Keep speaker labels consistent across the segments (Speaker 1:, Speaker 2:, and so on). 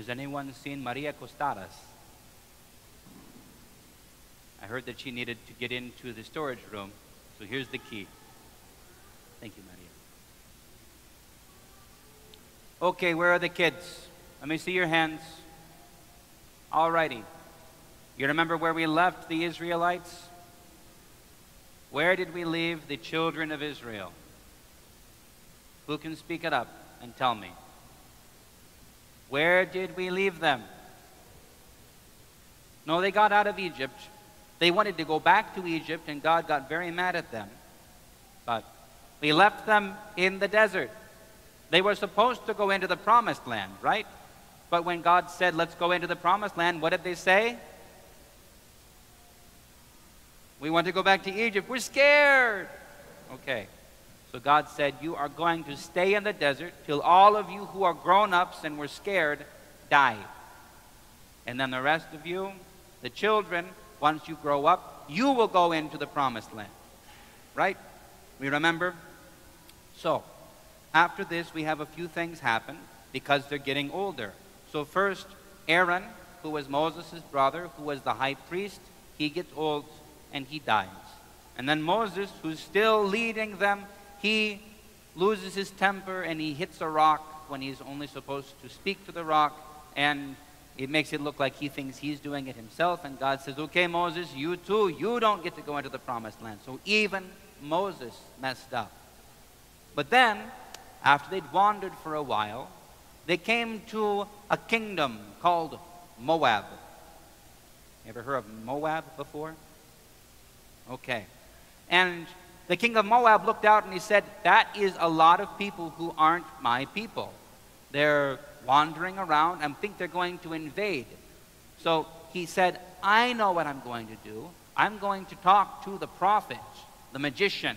Speaker 1: Has anyone seen Maria Costadas? I heard that she needed to get into the storage room, so here's the key. Thank you, Maria. Okay, where are the kids? Let me see your hands. All righty. You remember where we left the Israelites? Where did we leave the children of Israel? Who can speak it up and tell me? Where did we leave them? No, they got out of Egypt. They wanted to go back to Egypt, and God got very mad at them. But we left them in the desert. They were supposed to go into the promised land, right? But when God said, let's go into the promised land, what did they say? We want to go back to Egypt. We're scared. Okay. So God said, you are going to stay in the desert till all of you who are grown-ups and were scared die. And then the rest of you, the children, once you grow up, you will go into the promised land. Right? We remember? So, after this, we have a few things happen because they're getting older. So first, Aaron, who was Moses' brother, who was the high priest, he gets old and he dies. And then Moses, who's still leading them, he loses his temper and he hits a rock when he's only supposed to speak to the rock, and it makes it look like he thinks he's doing it himself. And God says, okay, Moses, you too, you don't get to go into the promised land. So even Moses messed up. But then, after they'd wandered for a while, they came to a kingdom called Moab. You ever heard of Moab before? Okay. And the king of Moab looked out and he said, that is a lot of people who aren't my people. They're wandering around and think they're going to invade. So he said, I know what I'm going to do. I'm going to talk to the prophet, the magician,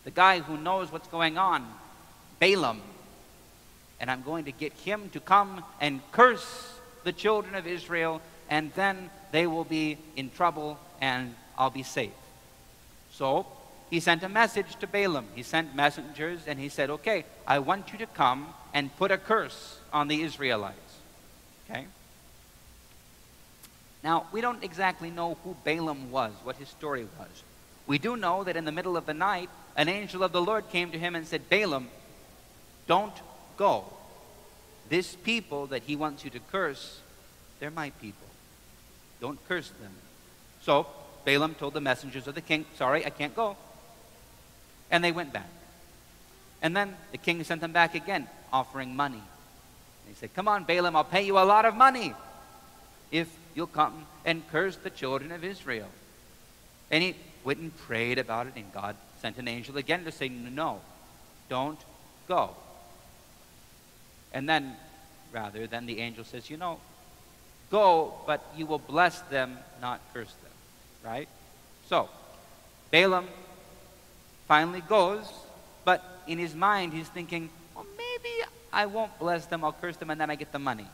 Speaker 1: the guy who knows what's going on, Balaam. And I'm going to get him to come and curse the children of Israel, and then they will be in trouble and I'll be safe. So he sent a message to Balaam. He sent messengers and he said, okay, I want you to come and put a curse on the Israelites. Okay? Now, we don't exactly know who Balaam was, what his story was. We do know that in the middle of the night, an angel of the Lord came to him and said, Balaam, don't go. This people that he wants you to curse, they're my people. Don't curse them. So Balaam told the messengers of the king, sorry, I can't go. And they went back. And then the king sent them back again, offering money. And he said, come on, Balaam, I'll pay you a lot of money if you'll come and curse the children of Israel. And he went and prayed about it, and God sent an angel again to say, no, don't go. And then, rather than the angel says, you know, go, but you will bless them, not curse them. Right? So, Balaam finally goes, but in his mind he's thinking, well, maybe I won't bless them, I'll curse them, and then I get the money.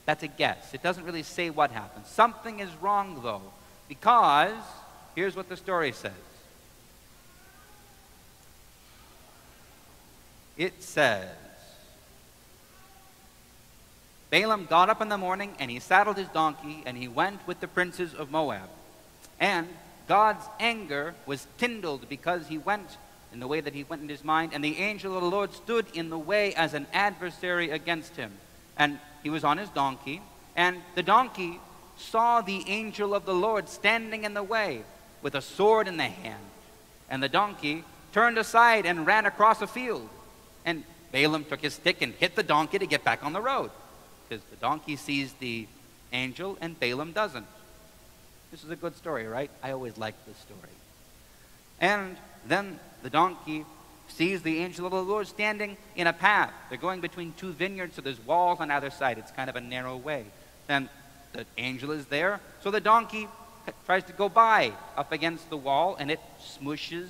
Speaker 1: That's a guess. It doesn't really say what happened. Something is wrong, though, because here's what the story says. It says, Balaam got up in the morning and he saddled his donkey and he went with the princes of Moab. And God's anger was kindled because he went in the way that he went in his mind, and the angel of the Lord stood in the way as an adversary against him. And he was on his donkey, and the donkey saw the angel of the Lord standing in the way with a sword in the hand. And the donkey turned aside and ran across a field. And Balaam took his stick and hit the donkey to get back on the road, because the donkey sees the angel and Balaam doesn't. This is a good story, right? I always liked this story. And then the donkey sees the angel of the Lord standing in a path. They're going between two vineyards, so there's walls on either side. It's kind of a narrow way. Then the angel is there, so the donkey tries to go by up against the wall, and it smushes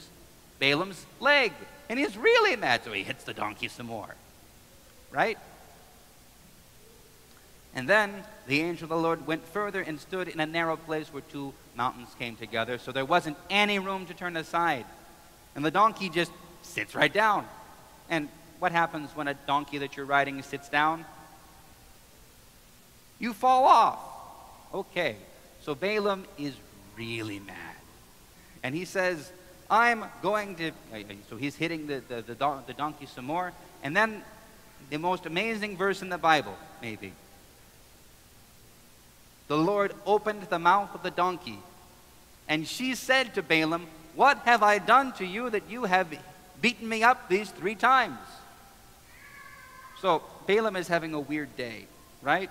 Speaker 1: Balaam's leg. And he's really mad, so he hits the donkey some more. Right? And then the angel of the Lord went further and stood in a narrow place where two mountains came together, so there wasn't any room to turn aside. And the donkey just sits right down. And what happens when a donkey that you're riding sits down? You fall off. Okay, so Balaam is really mad. And he says, I'm going to, so he's hitting the donkey some more. And then the most amazing verse in the Bible, maybe. The Lord opened the mouth of the donkey, and she said to Balaam, what have I done to you that you have beaten me up these 3 times? So Balaam is having a weird day, right?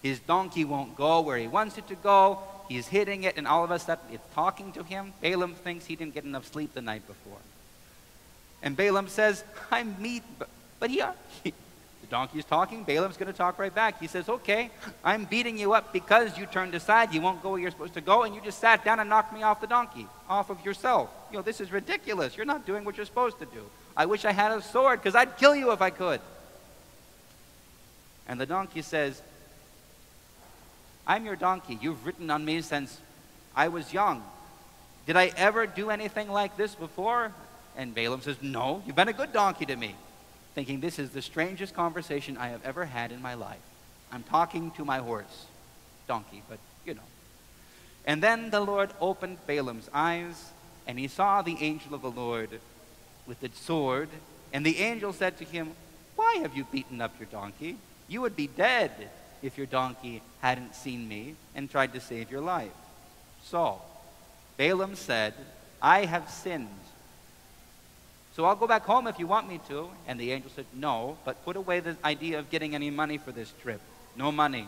Speaker 1: His donkey won't go where he wants it to go. He's hitting it, and all of a sudden it's talking to him. Balaam thinks he didn't get enough sleep the night before. And Balaam says, I'm meat, but the donkey's talking. Balaam's going to talk right back. He says, okay, I'm beating you up because you turned aside. You won't go where you're supposed to go, and you just sat down and knocked me off the donkey, off of yourself. This is ridiculous. You're not doing what you're supposed to do. I wish I had a sword because I'd kill you if I could. And the donkey says, I'm your donkey. You've ridden on me since I was young. Did I ever do anything like this before? And Balaam says, no, you've been a good donkey to me. Thinking this is the strangest conversation I have ever had in my life. I'm talking to my horse, donkey, but you know. And then the Lord opened Balaam's eyes, and he saw the angel of the Lord with its sword. And the angel said to him, why have you beaten up your donkey? You would be dead if your donkey hadn't seen me and tried to save your life. So Balaam said, I have sinned. So I'll go back home if you want me to. And the angel said, no, but put away the idea of getting any money for this trip. No money.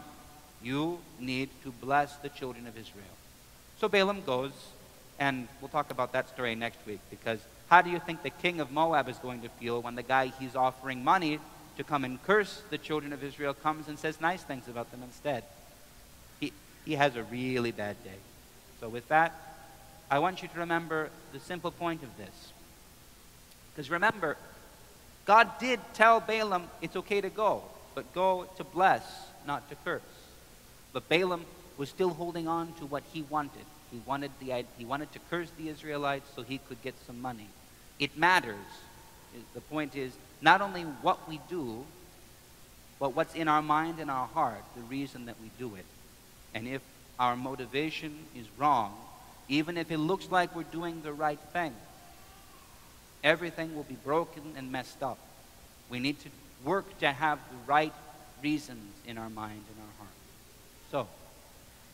Speaker 1: You need to bless the children of Israel. So Balaam goes, and we'll talk about that story next week, because how do you think the king of Moab is going to feel when the guy he's offering money to come and curse the children of Israel comes and says nice things about them instead? He has a really bad day. So with that, I want you to remember the simple point of this. Because remember, God did tell Balaam it's okay to go, but go to bless, not to curse. But Balaam was still holding on to what he wanted. He wanted to curse the Israelites so he could get some money. It matters. The point is not only what we do, but what's in our mind and our heart, the reason that we do it. And if our motivation is wrong, even if it looks like we're doing the right thing, everything will be broken and messed up. We need to work to have the right reasons in our mind and our heart. So,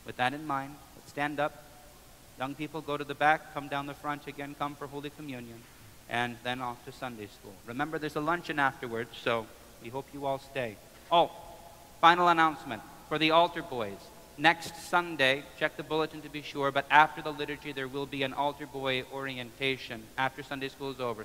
Speaker 1: with that in mind, let's stand up. Young people, go to the back, come down the front again, come for Holy Communion, and then off to Sunday school. Remember, there's a luncheon afterwards, so we hope you all stay. Oh, final announcement for the altar boys. Next Sunday, check the bulletin to be sure, but after the liturgy, there will be an altar boy orientation after Sunday school is over.